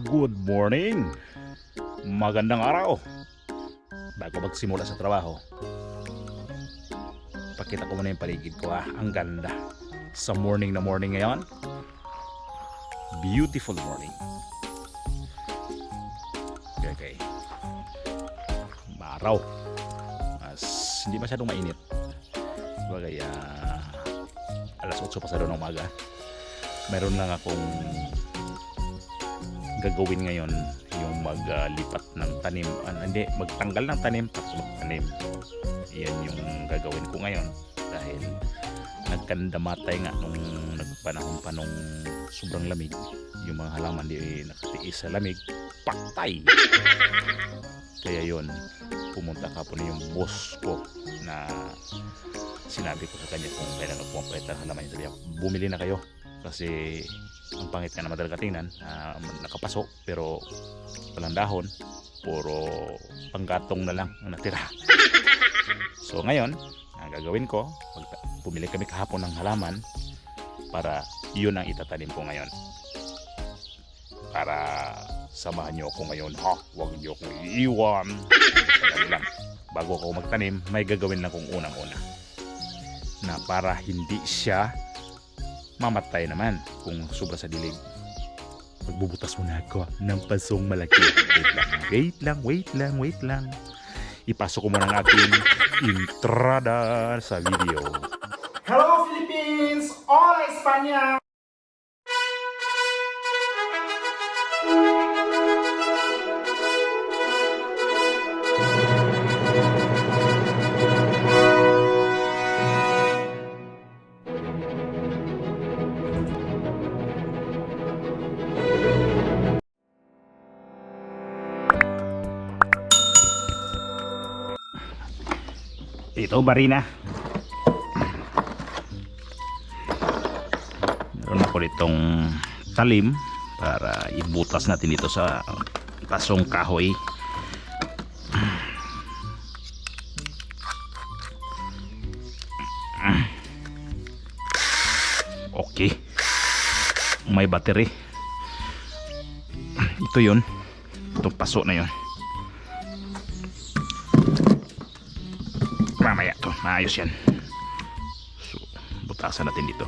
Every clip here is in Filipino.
Good morning! Magandang araw! Bago magsimula sa trabaho, pakita ko muna yung paligid ko Ang ganda. Sa morning na morning ngayon. Beautiful morning. Okay. Maaraw. Mas hindi masyadong mainit. Bagay, alas 8 pa sa doon ng umaga. Meron lang akong gagawin ngayon, yung maglipat ng tanim, magtanggal ng tanim tapos magtanim. Yan yung gagawin ko ngayon dahil nagkandamatay nga nung nagpanahon pa nung sobrang lamig, yung mga halaman di nakatiis sa lamig, patay. Kaya yun, pumunta kapon yung boss ko na sinabi ko sa kanya kung kailan magpumpalit ng halaman niya. Sabi niya, bumili na kayo kasi ang pangit nga naman talaga tingnan, nakapasok pero walang dahon, puro panggatong na lang ang natira. So ngayon, ang gagawin ko, bumili kami kahapon ng halaman para yun ang itatanim ko ngayon. Para samahan nyo ako ngayon, huwag nyo akong iiwan. Lang. Bago ako magtanim, may gagawin lang kong unang-una na para hindi siya mamatay naman kung sobra sa dilig. Magbubutas muna ako ng pasong malaki. Wait lang. Ipasok ko muna ang ating entrada sa video. Hello Philippines! Hola España! Ito, barina. Meron ako ditong talim para ibutas natin dito sa pasong kahoy. Okay. May battery. Ito yun. Itong paso na yun. Mamaya to, maayos yan. So, butasan natin dito.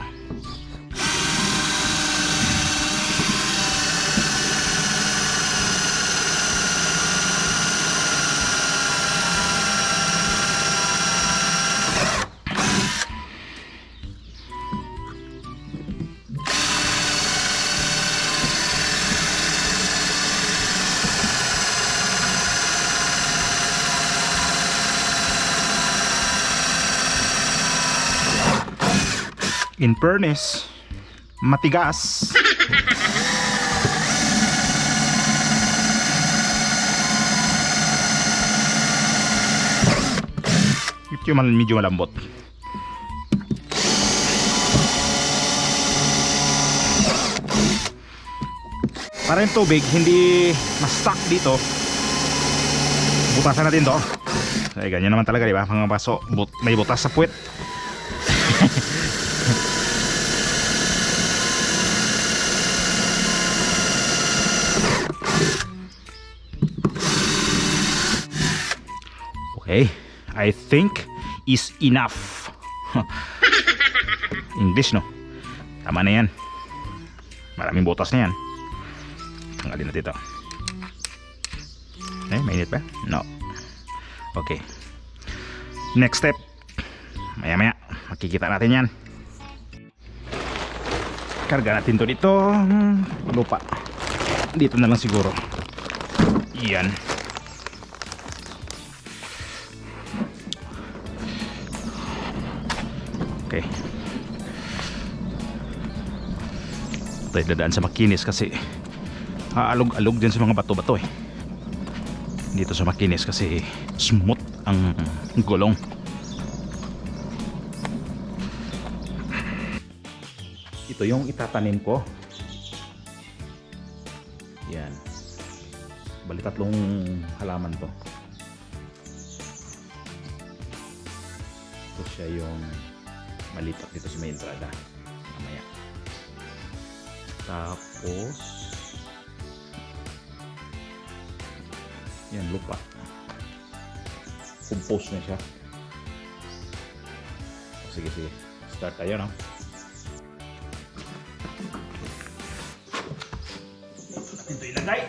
In fairness, matigas. Ito yung medyo malambot. Para yung tubig hindi ma-stuck dito, butasan natin to. Ay, ganyan naman talaga, di ba? Mga baso, may butas sa puwet. Okay, I think is enough. English, no? Tama na yan. Maraming butas na yan. Tanggalin natin ito. Mainit pa? No. Okay. Next step. Maya-maya, makikita natin yan. Karga natin to dito. Lupa. Dito na lang siguro. Yan. Okay. Tayo dadaan sa makinis kasi aalog-alog din sa mga bato-bato dito sa makinis kasi smooth ang gulong. Ito yung itatanim ko. Yan. Bali tatlong halaman to. Ito siya yung malipat dito sa may entrada. Mamaya. Tapos Yan, lupa. Compose na siya. Sige, sige. Start tayo, no? Natin ito ilagay.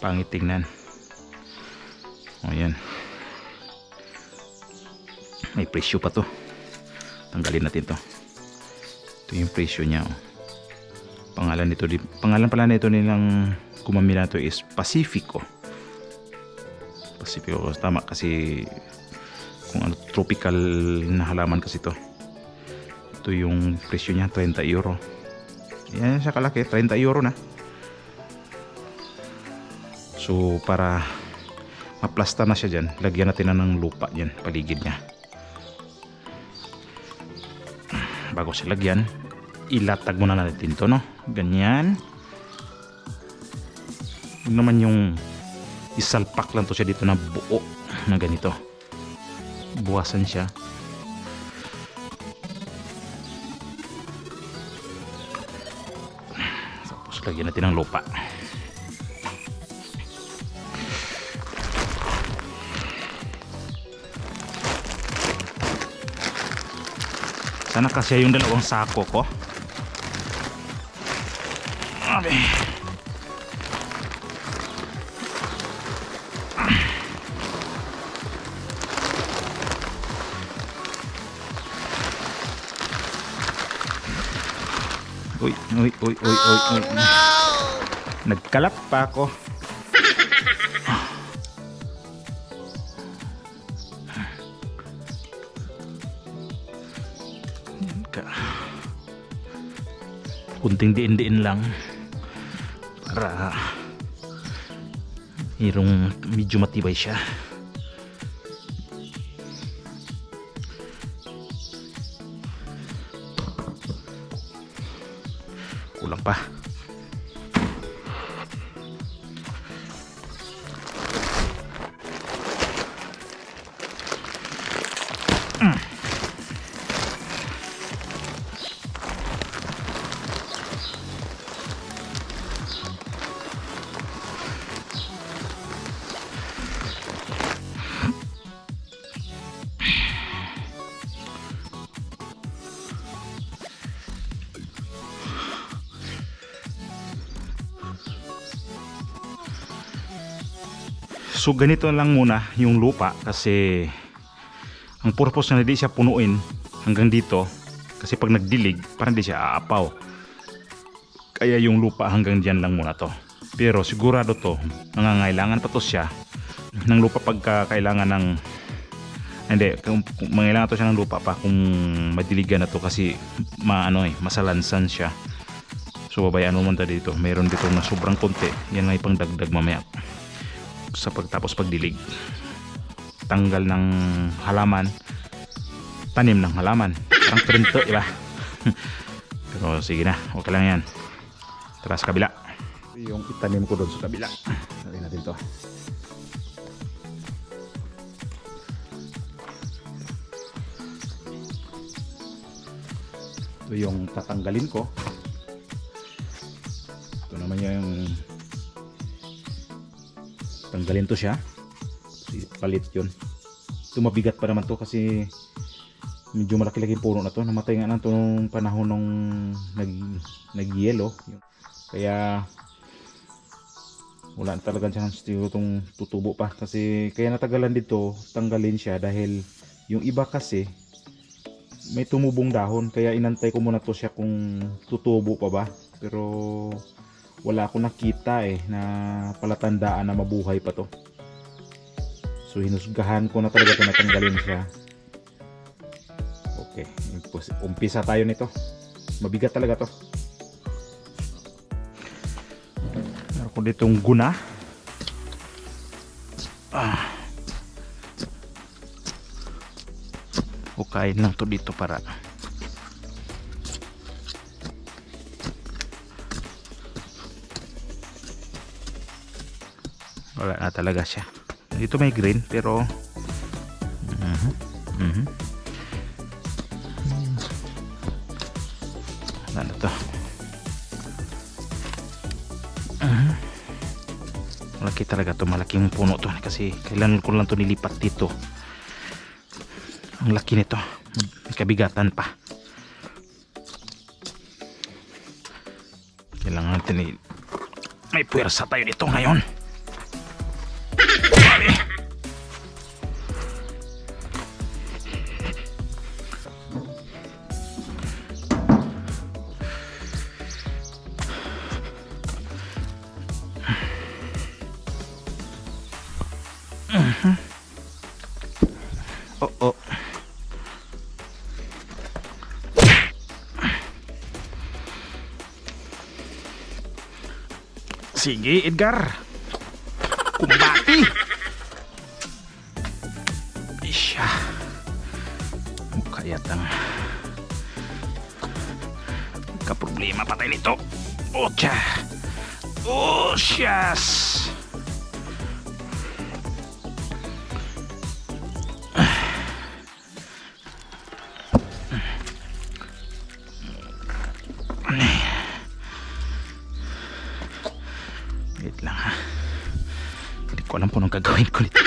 Pangit tingnan. O yan. May presyo pa to. Tanggalin natin to. Ito yung presyo niya. Oh. Pangalan pala nito nilang gumamila to is Pacifico. Pacifico. Tama kasi kung ano, tropical na halaman kasi to. Ito yung presyo niya, 30 euro. Yan siya kalaki, 30 euro na. So para maplasta na siya dyan, lagyan natin na ng lupa dyan, paligid niya. Bago siya lagyan, ilatag muna natin to, no? Ganyan. Yun naman yung isalpak lang to siya dito na buo na ganito. Buwasan siya. Tapos lagyan natin ng lupa. Sana kasi yung dalawang sako ko. Abe. Uy. Oh, no! Nagkalap pa ako. Kunting diin-diin lang para hirong medyo matibay siya. Kulang pa. So ganito lang muna yung lupa kasi ang purpose na hindi siya punuin hanggang dito kasi pag nagdilig parang hindi siya aapaw. Kaya yung lupa hanggang dyan lang muna to. Pero sigurado to, nangangailangan pa to siya ng lupa pagka kailangan ng kung mangailangan to siya ng lupa pa kung madiligan na to kasi masalansan siya. So babayaan mo muna dito. Meron dito na sobrang konti. Yan nga ipang dagdag mamaya sa pagtapos pagdilig. Tanggal ng halaman, tanim ng halaman. Parang printo, diba? Pero sige na, okay lang yan. Tara sa kabila. Yung itanim ko doon sa kabila. Lagyan natin to. Ito yung tatanggalin ko. Ito naman yung tanggalin to siya. Palit yun. Ito mabigat pa naman to kasi medyo malaki-laki puno na to. Namatay nga na to nung panahon nung nag-yelo. Kaya wala talaga chance itong tutubo pa. Kasi kaya natagalan dito tanggalin siya dahil yung iba kasi may tumubong dahon. Kaya inantay ko muna to siya kung tutubo pa ba. Pero wala akong nakita na palatandaan na mabuhay pa to. So hinusgahan ko na talaga ito, natanggalin siya. Okay, umpisa tayo nito. Mabigat talaga to. Meron ko ditong guna. Hukayin lang to dito para wala na talaga siya. Dito may green pero wala na to. Malaki talaga to, malaking puno to kasi kailangan ko lang to nilipat dito. Ang laki nito, may kabigatan pa. Kailangan natin may puwersa tayo dito ngayon. Oh. Sige, Edgar. Kumbati. Isya. Mukha yatang problema pa tayo nito. Ocha. Oh, siyas. Wait lang ha. Hindi ko alam po anong gagawin ko nito.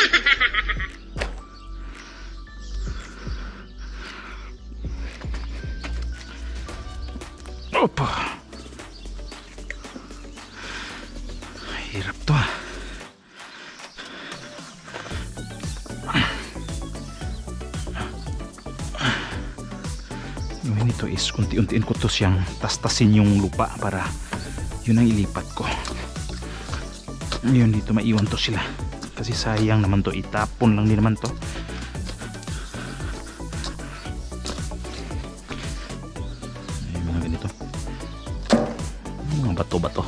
Opo. Hirap to ah. Yung ito is unti-untiin ko to siyang tastasin yung lupa para yun ang ilipat ko. Yun, dito maiwan to sila kasi sayang naman to, itapon lang din naman to. Ay, mga ganito, mga bato-bato.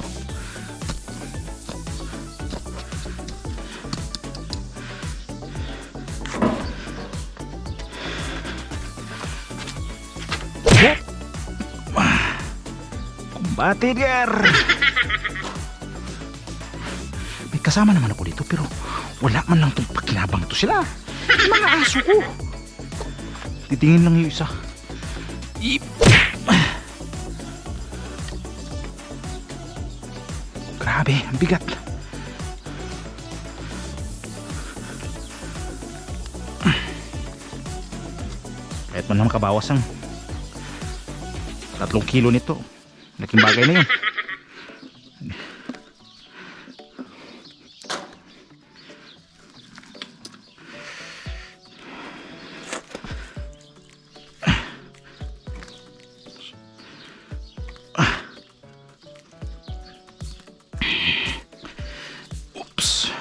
Kumbati Edgar. May kasama naman ako dito pero wala man lang itong pakinabang to sila. Yung mga aso ko. Titingin lang yung isa. Grabe, ang bigat. Kahit man na makabawas ang 3 kilo nito, laking bagay na yun. Oops.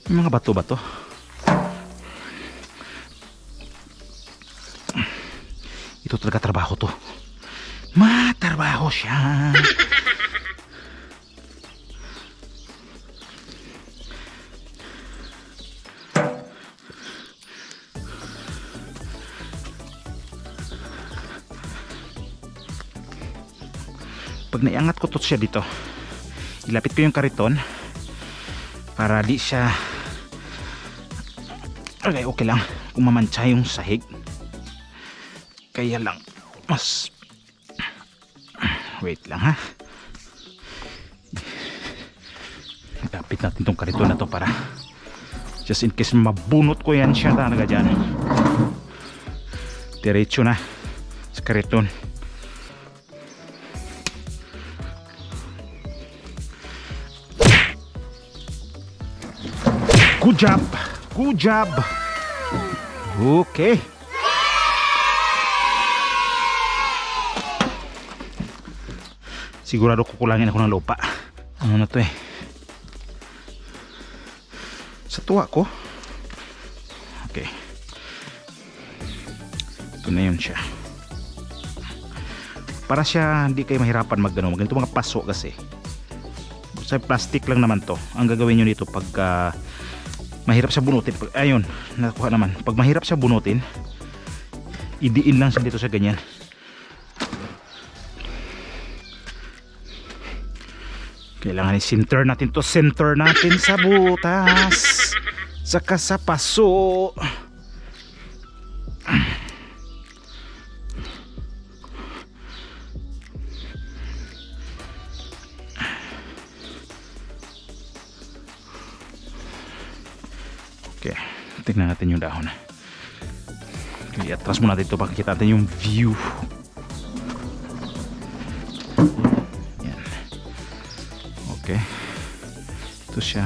May mga bato-bato. Ito talaga trabaho to. Matrabaho siya. Pag naiangat ko to siya dito, ilapit ko yung kariton para di siya okay lang kung mamantsa yung sahig. Kaya lang mas wait lang ha, ilapit natin tong kariton na to para just in case mabunot ko yan siya talaga dyan. Diretso na sa kariton. Good job! Good job! Okay. Sigurado kukulangin ako ng lupa. Ano na to eh? Sa tuwa ko. Okay. Ito na yun siya. Para siya hindi kayo mahirapan magano. Ganito mga paso kasi. Sa plastic lang naman to. Ang gagawin nyo dito pagka mahirap siya bunutin, ayun, nakuha naman. Pag mahirap siya bunutin, idiin lang siya dito sa ganyan. Kailangan i-center natin to, center natin sa butas, saka sa paso. Okay, tignan natin yung dahon. Okay, atras muna natin ito para kita natin yung view. Yan. Okay. Ito siya.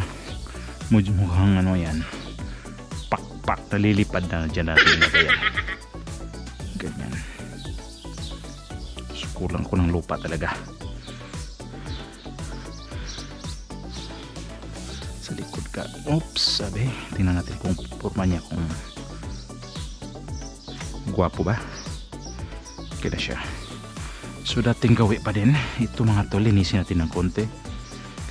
Mukhang ano yan. Pakpak na lilipad na dyan natin ilagay yan. Ganyan. So, kulang ko ng lupa talaga. Sa likod ka. Oops, sabi. Tingnan natin kung forma niya, kung gwapo ba. Okay na siya. So dating gawi pa din. Ito mga to, linisin natin ng konti.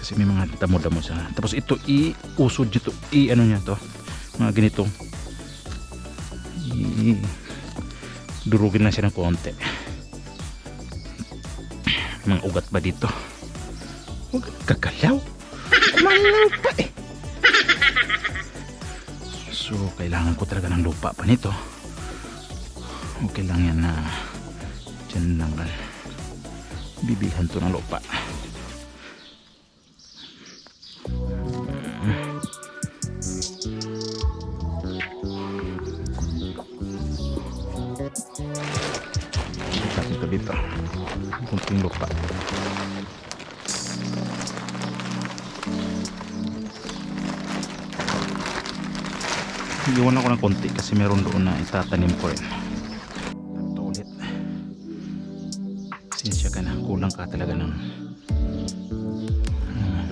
Kasi may mga damo-damo siya. Tapos ito, i-usod dito. I-ano niya to. Mga ganito. Durugin lang siya ng konti. Mga ugat ba dito? Huwag kagalaw. Kumalaw pa eh. So kailangan ko talaga ng lupa pa nito. Okay lang yan na dyan lang bibilhan to ng lupa. Ito dito kunting lupa. Iwan ako ng konti kasi meron doon na itatanim ko rin. Ito ulit. Sinsya ka na, kulang ka talaga ng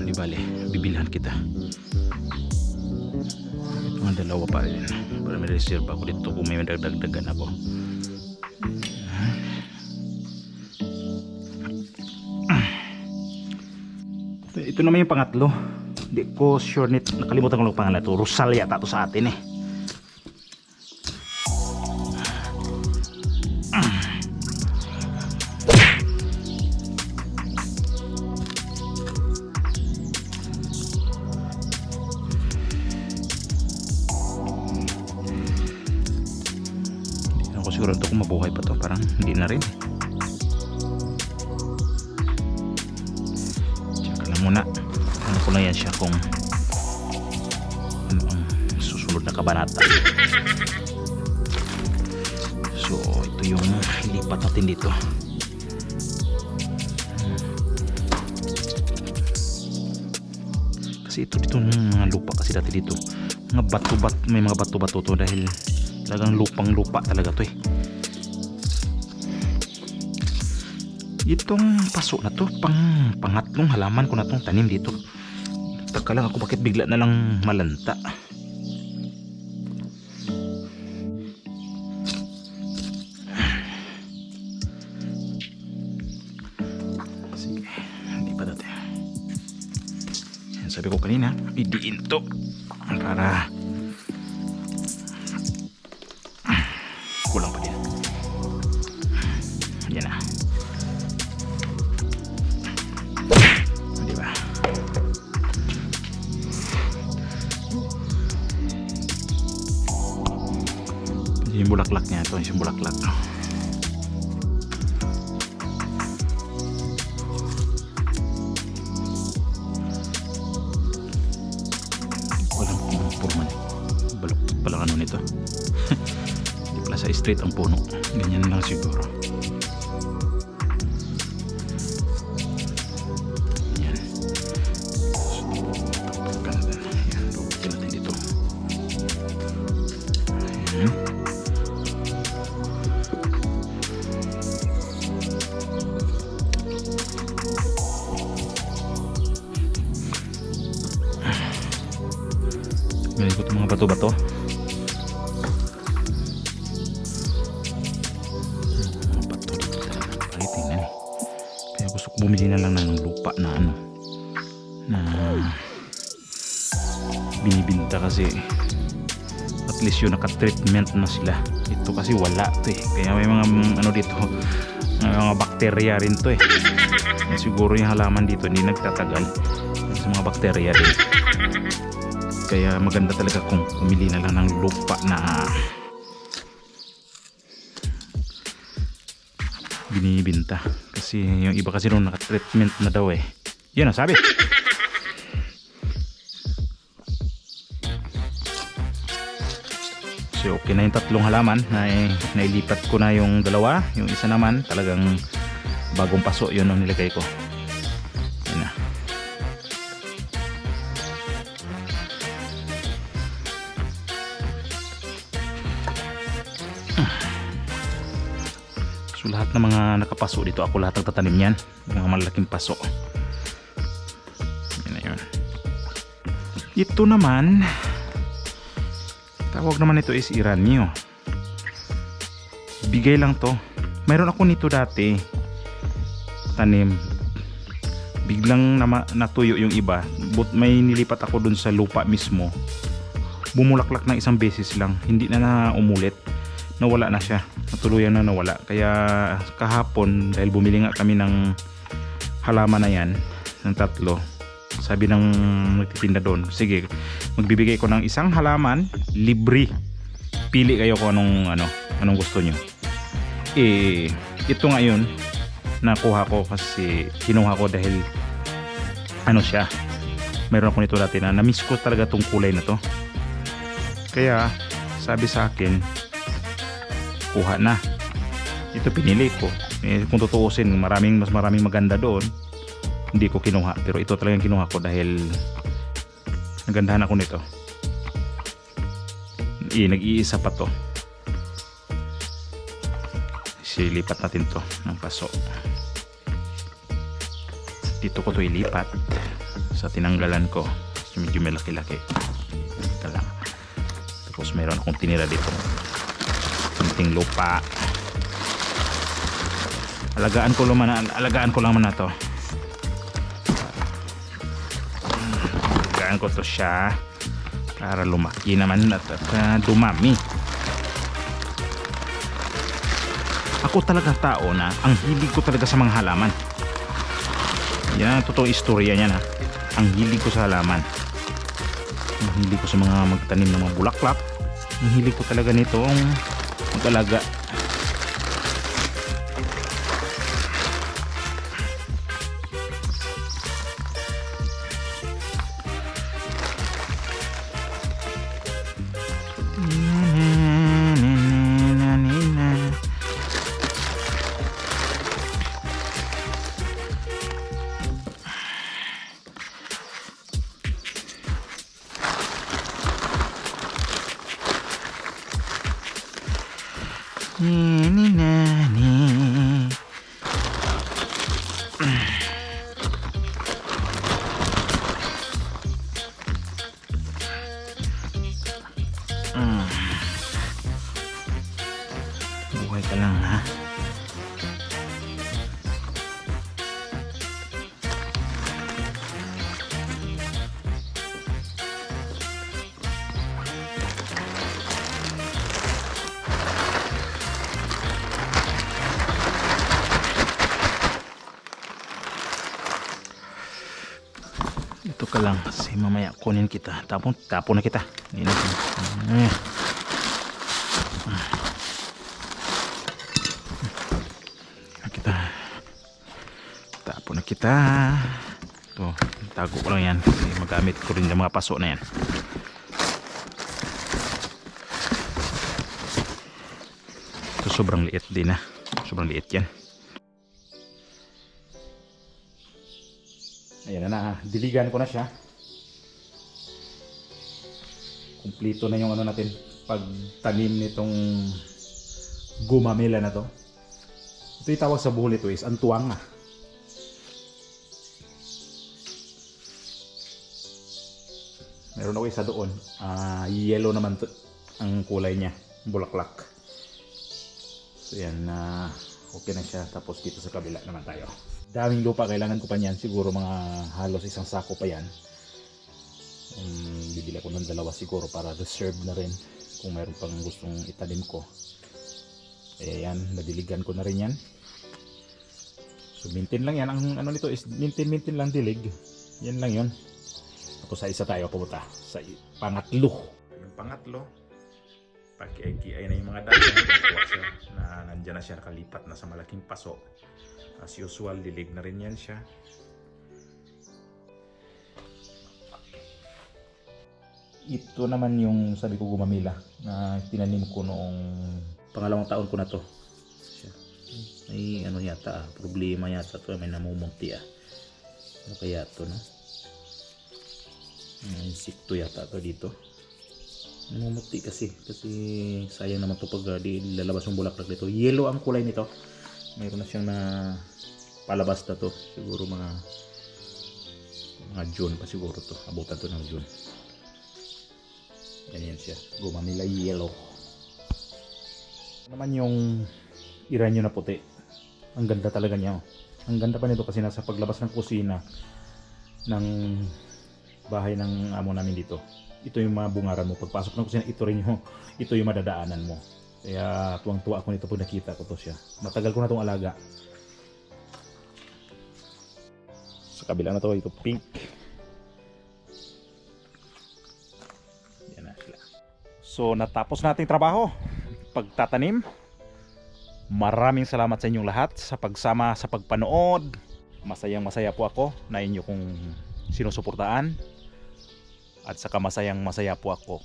di bale, bibilhan kita. Ito mga dalawa pa rin para may reserve ako dito kung may dagdagan ako. Ito naman yung pangatlo. Hindi ko sure nito, nakalimutan ko lang pangalan to. Rosal yata to sa atin eh. Hindi ako sigurado kung mabuhay pa to. Parang hindi na rin. Tsaka lang muna. Ano ko na yan siya kung ano ang susunod na kabanata. So ito yung ilipat natin dito. Kasi ito dito mga lupa kasi dati dito mga bato-bato, may mga bato-bato to dahil talagang lupang lupa talaga to eh. Itong paso na to pangatlong halaman ko na tong tanim dito. Taka lang ako bakit bigla na lang malanta. sabi ko kanina, idiin to para kulang pa din. Yan na. Diba? Yung bulaklak niya, ito yung bulaklak. Walang purman. Balok palang ano nito. Hindi pala sa straight ang puno. Ganyan lang siguro. Yan. Ganda. Yan, dubutin natin dito. Ayan. Ganyan ko itong mga bato-bato. Bato dito talaga. Pangit tingnan eh. Kaya gusto ko bumili na lang ng lupa na ano, na binibinta kasi at least yun naka-treatment na sila. Ito kasi wala to eh. Kaya may mga ano dito, may mga bakterya rin to eh. Siguro yung halaman dito hindi nagtatagal sa mga bakterya din. Kaya maganda talaga kung pumili na lang ng lupa na binibinta. Kasi yung iba kasi nung naka-treatment na daw eh. Yan ang sabi. So okay na yung tatlong halaman. Nailipat ko na yung dalawa. Yung isa naman talagang bagong paso yun ang nilagay ko. Yan na. So lahat ng mga nakapaso dito, ako lahat nagtatanim yan. Mga malaking paso. Yan na yun. Ito naman, tawag naman ito is Iranio. Bigay lang to. Mayroon ako nito dati. Tanim. Biglang natuyo yung iba. But may nilipat ako dun sa lupa mismo. Bumulaklak ng isang beses lang. Hindi na umulit. Nawala na siya. Natuluyan na nawala. Kaya kahapon, dahil bumili nga kami ng halaman na yan, ng tatlo, sabi ng nagtitinda doon, sige, magbibigay ko ng isang halaman, libre. Pili kayo kung anong gusto nyo. Ito ngayon, nakuha ko kasi kinuha ko dahil ano siya. Meron ako nito dati na na-miss ko talaga tong kulay na to. Kaya, sabi sa akin, kuha na. Ito pinili ko. Kung tutuusin, mas maraming maganda doon. Hindi ko kinuha. Pero ito talagang kinuha ko dahil nagandahan ako nito. Nag-iisa pa to. Silipat natin to ng paso. Dito ko to ilipat. Sa tinanggalan ko. Medyo may laki-laki. Tapos mayroon akong tinira dito. Kunting lupa. Alagaan ko lang man na to. Alagaan ko to siya para lumaki naman at dumami. Ako talaga tao na ang hilig ko talaga sa mga halaman. Yan ang totoong istorya niyan ha. Ang hilig ko sa halaman. Ang hilig ko sa mga magtanim ng mga bulaklak. Ang hilig ko talaga nitong mag-alaga. Buhay ka lang ha. Dito ka lang kasi mamaya kunin kita. Tapon na kita. Hindi na kita. Tapon na kita. Ito, tago ko lang yan kasi magamit ko rin yung mga paso na yan. Ito sobrang liit din ah. Sobrang liit yan. Ayan na, diligan ko na siya. Kumplito na yung ano natin pagtanim nitong gumamela na to. Ito yung tawag sa buhol ito is antuang ah. Meron ako isa doon. Yellow naman to, ang kulay niya, bulaklak. So yan na okay na siya. Tapos dito sa kabila naman tayo. Daming lupa, kailangan ko pa niyan. Siguro mga halos isang sako pa yan. Bibili ako ng dalawa siguro para reserve na rin kung mayroon pang gustong itanim ko. Ayan, nadiligan ko na rin yan. So maintain lang yan. Ang ano nito is maintain lang dilig. Yan lang yun. Tapos sa isa tayo pumunta sa pangatlo. Yung pangatlo, pag-egi ay na yung mga dami na nandyan na siya, nakalipat na sa malaking paso. As usual, dilig na rin yan siya. Ito naman yung sabi ko gumamila na tinanim ko noong pangalawang taon ko na to. May ano yata problema yata to, may namumunti Ano kaya to, no? Insekto yata to dito. Namumunti kasi sayang naman to pag di lalabas yung bulaklak dito. Yellow ang kulay nito. Mayroon na siyang na palabas na to. Siguro mga June pa siguro to. Abutan to ng June. Ganyan siya. Gumamila yellow. Naman yung iranyo na puti. Ang ganda talaga niya. Ang ganda pa nito kasi nasa paglabas ng kusina ng bahay ng amo namin dito. Ito yung mga bungaran mo. Pagpasok ng kusina, ito yung madadaanan mo. Kaya tuwang-tuwa ako nito pag nakita ko to siya. Matagal ko na itong alaga. Sa kabila na to, ito pink. Yan na sila. So natapos nating trabaho. Pagtatanim. Maraming salamat sa inyong lahat sa pagsama, sa pagpanood. Masayang masaya po ako na inyo kong sinusuportaan. At saka masayang masaya po ako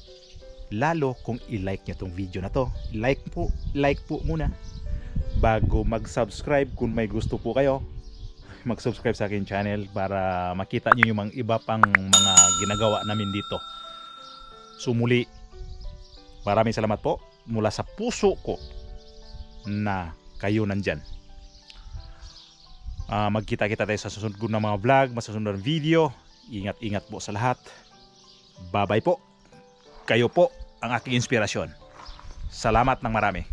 lalo kung i-like nyo tong video na to. Like po muna bago mag-subscribe. Kung may gusto po kayo, mag-subscribe sa akin channel para makita nyo yung mga iba pang mga ginagawa namin dito. So muli, maraming salamat po mula sa puso ko na kayo nandyan. Magkita-kita tayo sa susunod na mga vlog, masusunod na video. Ingat-ingat po sa lahat. Bye-bye po. Kayo po ang aking inspirasyon. Salamat ng marami.